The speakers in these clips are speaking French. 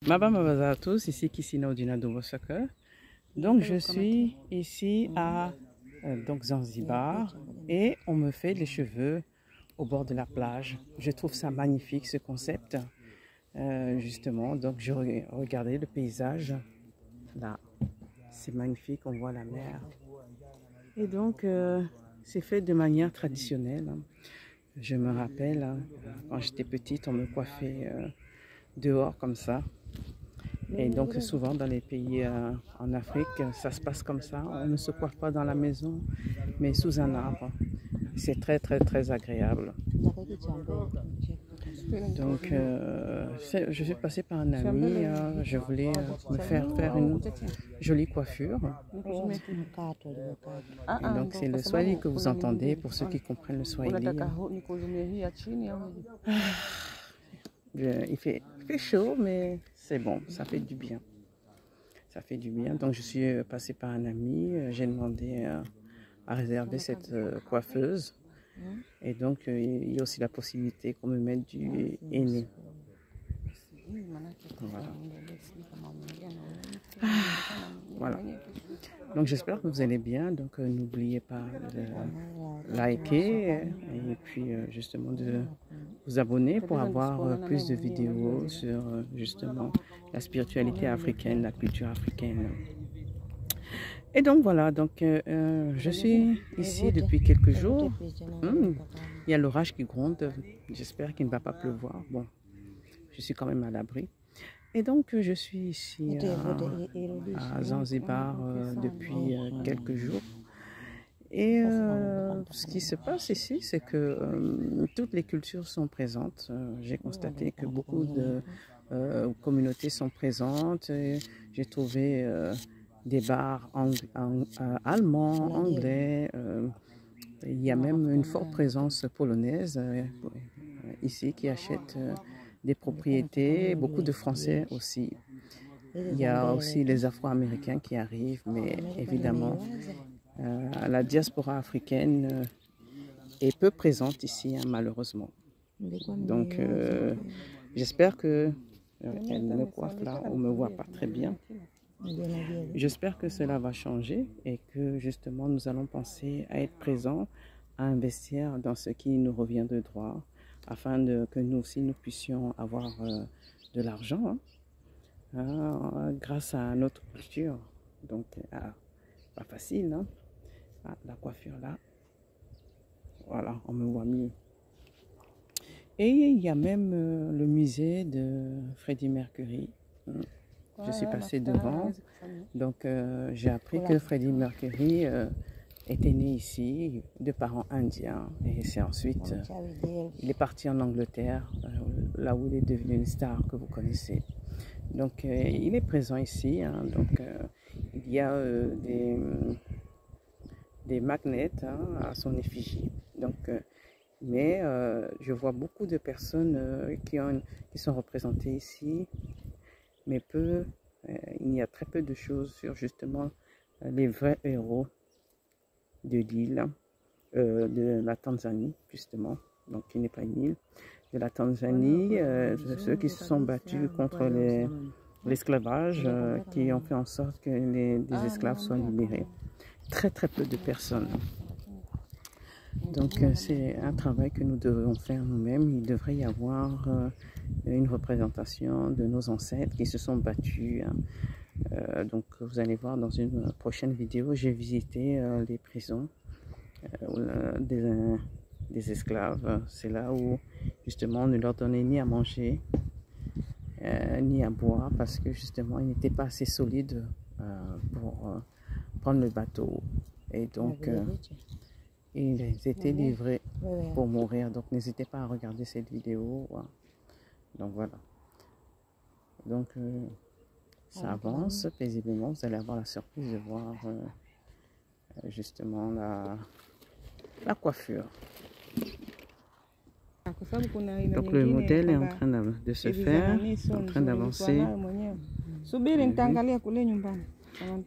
Maba Mabaza à tous, ici Kissina Odina Dobosaka. Donc je suis ici à donc Zanzibar et on me fait les cheveux au bord de la plage. Je trouve ça magnifique ce concept. Justement, donc je regardais le paysage là, c'est magnifique, on voit la mer. Et donc c'est fait de manière traditionnelle. Je me rappelle, quand j'étais petite, on me coiffait dehors comme ça. Et donc souvent dans les pays en Afrique, ça se passe comme ça. On ne se coiffe pas dans la maison, mais sous un arbre. C'est très très très agréable. Donc je suis passée par un ami, je voulais me faire une jolie coiffure. Et donc c'est le Swahili que vous entendez pour ceux qui comprennent le Swahili. Il fait chaud, mais c'est bon, ça fait du bien. Ça fait du bien. Donc je suis passée par un ami, j'ai demandé à réserver cette coiffeuse. Et donc il y a aussi la possibilité qu'on me mette du henné. Voilà. Voilà. Donc j'espère que vous allez bien. Donc n'oubliez pas de liker et puis justement de vous abonner pour avoir plus de vidéos sur justement la spiritualité africaine, la culture africaine. Et donc voilà, donc je suis ici depuis quelques jours. Il y a l'orage qui gronde, j'espère qu'il ne va pas pleuvoir. Bon, je suis quand même à l'abri. Et donc je suis ici à Zanzibar depuis quelques jours. Et ce qui se passe ici, c'est que toutes les cultures sont présentes. J'ai constaté que beaucoup de communautés sont présentes. J'ai trouvé des bars allemands, anglais. Il y a même une forte présence polonaise ici qui achète des propriétés. Beaucoup de Français aussi. Il y a aussi les Afro-Américains qui arrivent, mais évidemment, la diaspora africaine est peu présente ici, malheureusement. Donc, j'espère que elle me coiffe là, on ne me voit pas très bien. J'espère que cela va changer et que justement nous allons penser à être présents, à investir dans ce qui nous revient de droit, afin que nous aussi nous puissions avoir de l'argent grâce à notre culture. Donc, pas facile, hein? La coiffure là, voilà, on me voit mieux. Et il y a même le musée de Freddie Mercury. Je suis passée devant, donc j'ai appris que Freddie Mercury était né ici, de parents indiens, et c'est ensuite, il est parti en Angleterre, là où il est devenu une star que vous connaissez. Donc il est présent ici, hein, donc il y a des magnets à son effigie. Donc, mais je vois beaucoup de personnes qui sont représentées ici, mais il y a très peu de choses sur justement les vrais héros de l'île, de la Tanzanie, justement, donc qui n'est pas une île, de la Tanzanie, ceux qui se sont battus contre l'esclavage, qui ont fait en sorte que des esclaves soient libérés. Très très peu de personnes. Donc c'est un travail que nous devons faire nous-mêmes. Il devrait y avoir une représentation de nos ancêtres qui se sont battus. Donc vous allez voir dans une prochaine vidéo, j'ai visité les prisons des esclaves. C'est là où justement on ne leur donnait ni à manger ni à boire parce que justement ils n'étaient pas assez solides pour prendre le bateau. Et donc ils étaient livrés pour mourir. Donc n'hésitez pas à regarder cette vidéo. Donc voilà. Donc ça avance paisiblement. Vous allez avoir la surprise de voir justement la coiffure. Donc le modèle est en train de se faire, en train d'avancer.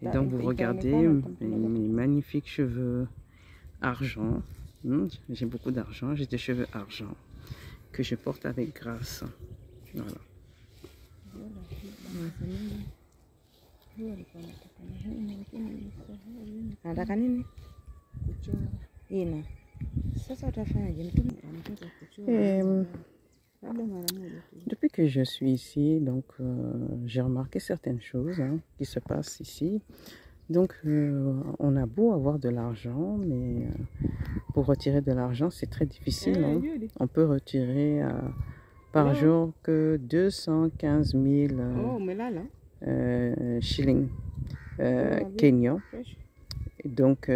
Et donc vous regardez mes magnifiques cheveux argent. J'ai beaucoup d'argent, j'ai des cheveux argent que je porte avec grâce. Voilà. Anataka nini? Ina. Sasa utafanyaje? Mtu anataka kuchora. Depuis que je suis ici, donc j'ai remarqué certaines choses qui se passent ici. Donc on a beau avoir de l'argent, mais pour retirer de l'argent, c'est très difficile. On peut retirer par jour que 215 000 shillings kenyans. Donc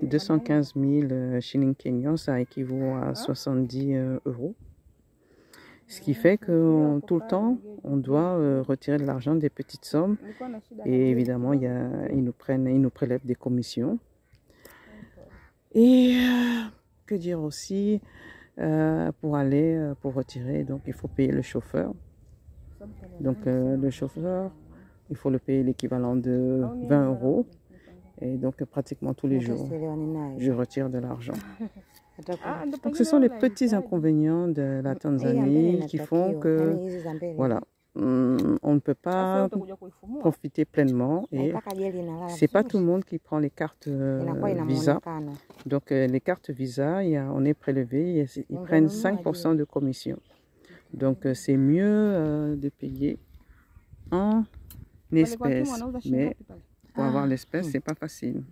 215 000 shillings kenyans, ça équivaut à 70 euros. Ce qui fait que tout le temps, on doit retirer de l'argent des petites sommes. Et évidemment, ils nous prélèvent des commissions. Et que dire aussi, pour retirer, donc il faut payer le chauffeur. Donc le chauffeur, il faut le payer l'équivalent de 20 euros. Et donc pratiquement tous les jours, je retire de l'argent. Donc ce sont les petits inconvénients de la Tanzanie qui font que voilà, on ne peut pas profiter pleinement et c'est pas tout le monde qui prend les cartes Visa. Donc les cartes Visa, on est prélevé, ils prennent 5% de commission. Donc c'est mieux de payer en espèces, mais pour avoir l'espèce, c'est pas facile.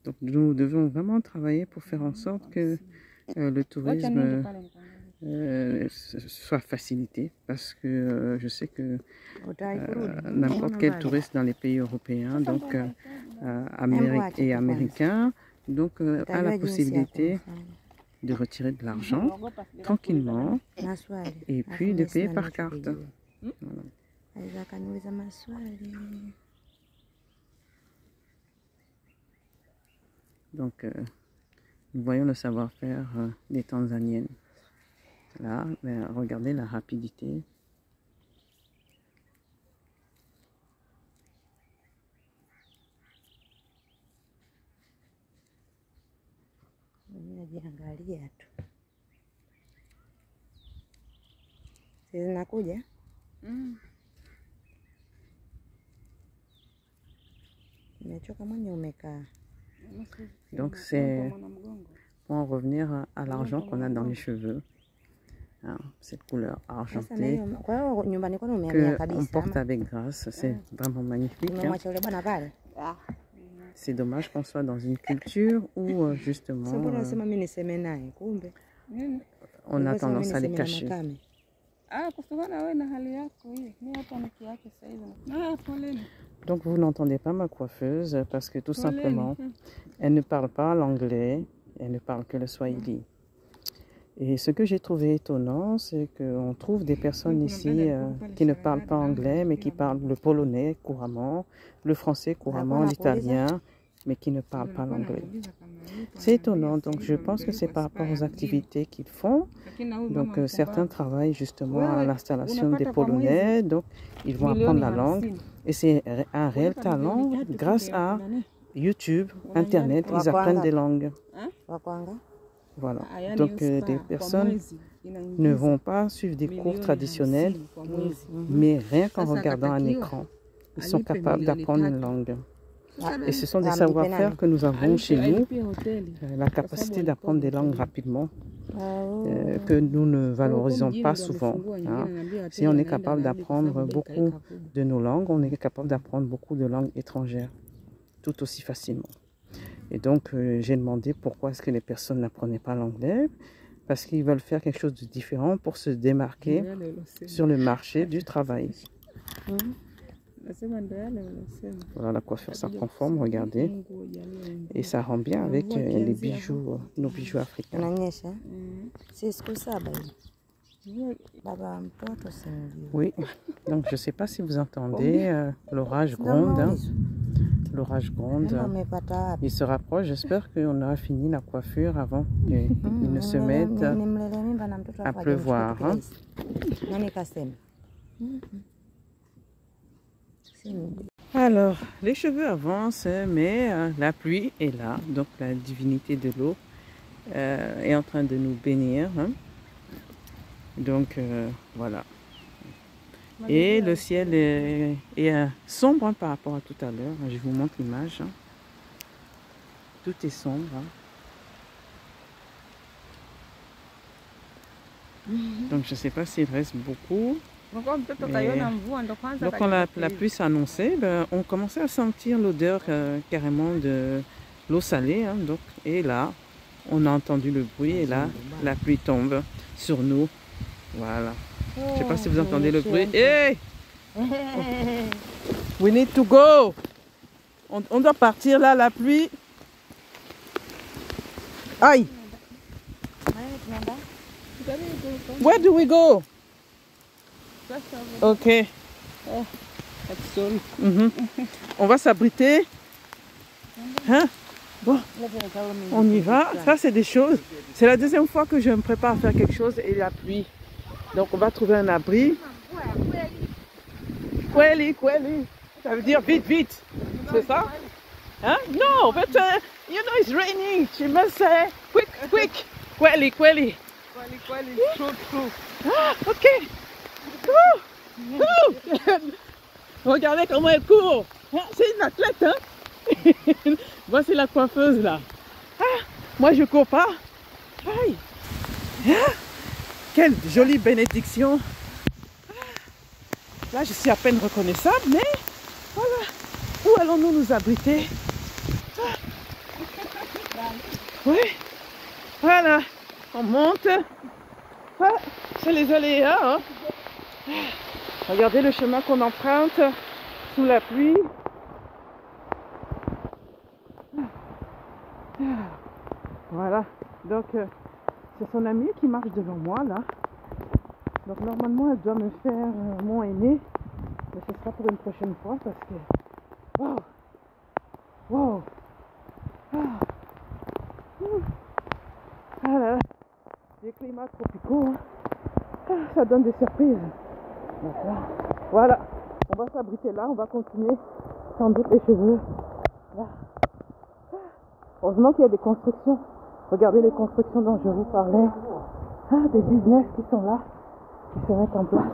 Donc nous devons vraiment travailler pour faire en sorte que le tourisme soit facilité, parce que je sais que n'importe quel touriste dans les pays européens, donc américains, donc a la possibilité de retirer de l'argent tranquillement et puis de payer par carte. Voilà. Donc, nous voyons le savoir-faire des Tanzaniennes. Là, regardez la rapidité. Donc c'est pour en revenir à l'argent qu'on a dans les cheveux, cette couleur argentée qu'on porte avec grâce, c'est vraiment magnifique. C'est dommage qu'on soit dans une culture où justement on a tendance à les cacher. Donc vous n'entendez pas ma coiffeuse parce que tout simplement, elle ne parle pas l'anglais, elle ne parle que le swahili. Et ce que j'ai trouvé étonnant, c'est qu'on trouve des personnes ici qui ne parlent pas anglais, mais qui parlent le polonais couramment, le français couramment, l'italien, mais qui ne parlent pas l'anglais. C'est étonnant, donc je pense que c'est par rapport aux activités qu'ils font. Donc certains travaillent justement à l'installation des Polonais, donc ils vont apprendre la langue. Et c'est un réel talent, grâce à YouTube, Internet, ils apprennent des langues. Voilà, donc des personnes ne vont pas suivre des cours traditionnels, mais rien qu'en regardant un écran, ils sont capables d'apprendre une langue. Et ce sont des savoir-faire que nous avons chez nous, la capacité d'apprendre des langues rapidement, que nous ne valorisons pas souvent. Si on est capable d'apprendre beaucoup de nos langues, on est capable d'apprendre beaucoup de langues étrangères, tout aussi facilement. Et donc, j'ai demandé pourquoi est-ce que les personnes n'apprenaient pas l'anglais, parce qu'ils veulent faire quelque chose de différent pour se démarquer sur le marché du travail. Voilà, la coiffure, ça prend forme, regardez. Et ça rend bien avec les bijoux, nos bijoux africains. Oui, donc je ne sais pas si vous entendez, l'orage gronde. L'orage gronde. Il se rapproche. J'espère qu'on aura fini la coiffure avant qu'il ne se mette à pleuvoir. Alors, les cheveux avancent, mais la pluie est là. Donc, la divinité de l'eau est en train de nous bénir. Hein. Donc, voilà. Et le ciel est sombre hein, par rapport à tout à l'heure. Je vous montre l'image. Hein. Tout est sombre. Hein. Donc, je ne sais pas s'il reste beaucoup. Mais... Donc, quand la pluie s'est annoncée, ben, on commençait à sentir l'odeur carrément de l'eau salée. Hein, donc, et là, on a entendu le bruit et là, la pluie tombe sur nous. Voilà. Je ne sais pas si vous entendez le bruit. Hey! We need to go! On doit partir là, la pluie. Aïe! Where do we go? Ok. On va s'abriter. Hein? Bon, on y va. Ça, c'est des choses. C'est la deuxième fois que je me prépare à faire quelque chose et la pluie. Donc, on va trouver un abri. Kweli, kweli. Ça veut dire vite, vite. C'est ça? Hein? No, but you know it's raining. You must say quick, quick. Kweli, kweli. Kweli, kweli. True, true. Ah, ok. Regardez comment elle court. C'est une athlète, hein? Voici la coiffeuse là. Ah, moi je cours pas. Aïe. Ah, quelle jolie bénédiction. Ah, là je suis à peine reconnaissable, mais voilà. Où allons-nous nous abriter? Ah. Oui. Voilà. On monte. Ah, c'est les aléas. Hein? Regardez le chemin qu'on emprunte sous la pluie. Voilà, donc c'est son amie qui marche devant moi là. Donc normalement elle doit me faire mon aîné, mais ce sera pour une prochaine fois parce que wow, wow, voilà, les climats tropicaux, hein. Ça donne des surprises. Donc, voilà, on va s'abriter là, on va continuer sans doute les cheveux. Là. Heureusement qu'il y a des constructions. Regardez les constructions dont je vous parlais. Ah, des business qui sont là, qui se mettent en place.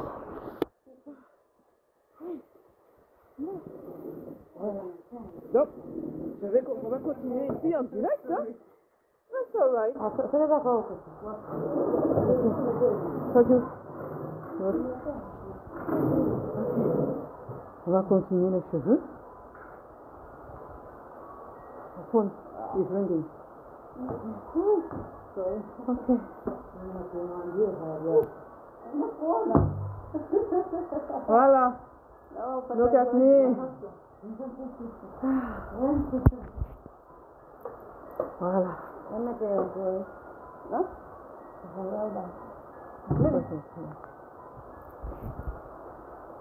Voilà. Donc, on va continuer ici en direct. Hein? That's all right. On va continuer les cheveux. The phone is ringing. Okay. Voilà. Look at me. Voilà.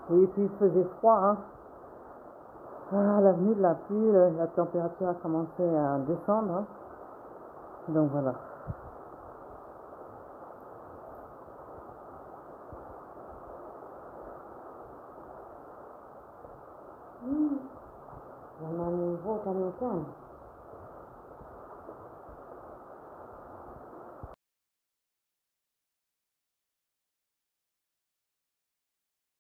Oui, puis il faisait froid, hein. Ah, l'avenue de la pluie, la température a commencé à descendre, hein. Donc voilà. On a un nouveau